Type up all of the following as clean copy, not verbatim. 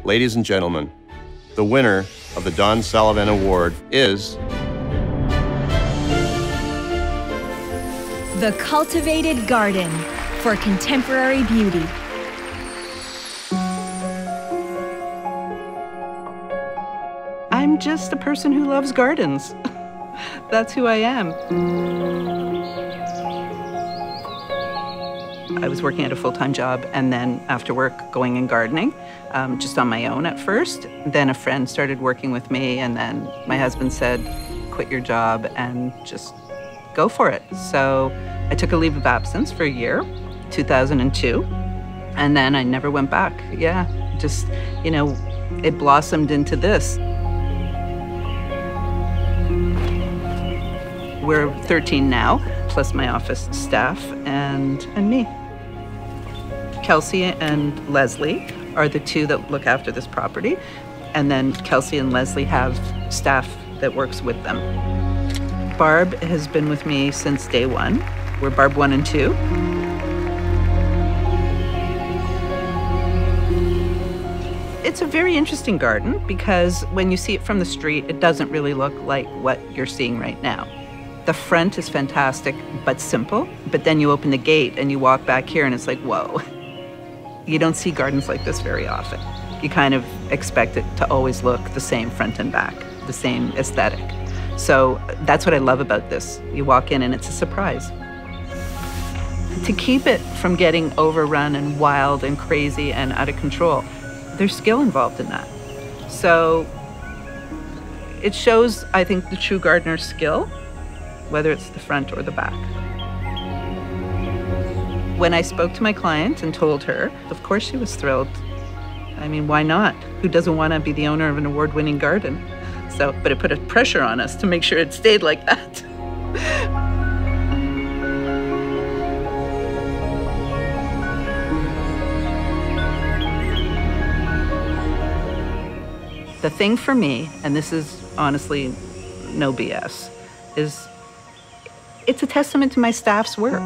Ladies and gentlemen, the winner of the Don Sullivan Award is The Cultivated Garden for Contemporary Beauty. I'm just a person who loves gardens. That's who I am. I was working at a full-time job and then after work going and gardening, just on my own at first. Then a friend started working with me and then my husband said, quit your job and just go for it. So I took a leave of absence for a year, 2002, and then I never went back. Yeah, just, you know, it blossomed into this. We're 13 now, plus my office staff and me. Kelsey and Leslie are the two that look after this property. And then Kelsey and Leslie have staff that works with them. Barb has been with me since day one. We're Barb 1 and 2. It's a very interesting garden because when you see it from the street, it doesn't really look like what you're seeing right now. The front is fantastic, but simple. But then you open the gate and you walk back here and it's like, whoa. You don't see gardens like this very often. You kind of expect it to always look the same front and back, the same aesthetic. So that's what I love about this. You walk in and it's a surprise. To keep it from getting overrun and wild and crazy and out of control, there's skill involved in that. So it shows, I think, the true gardener's skill, whether it's the front or the back. When I spoke to my client and told her, of course she was thrilled. I mean, why not? Who doesn't want to be the owner of an award-winning garden? So, but it put a pressure on us to make sure it stayed like that. The thing for me, and this is honestly no BS, is it's a testament to my staff's work.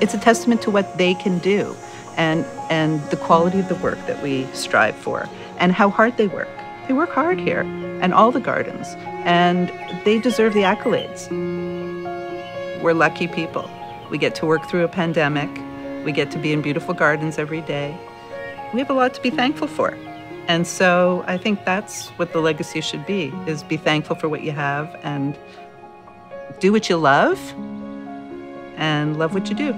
It's a testament to what they can do and the quality of the work that we strive for and how hard they work. They work hard here and all the gardens, and they deserve the accolades. We're lucky people. We get to work through a pandemic. We get to be in beautiful gardens every day. We have a lot to be thankful for. And so I think that's what the legacy should be, is be thankful for what you have and do what you love and love what you do.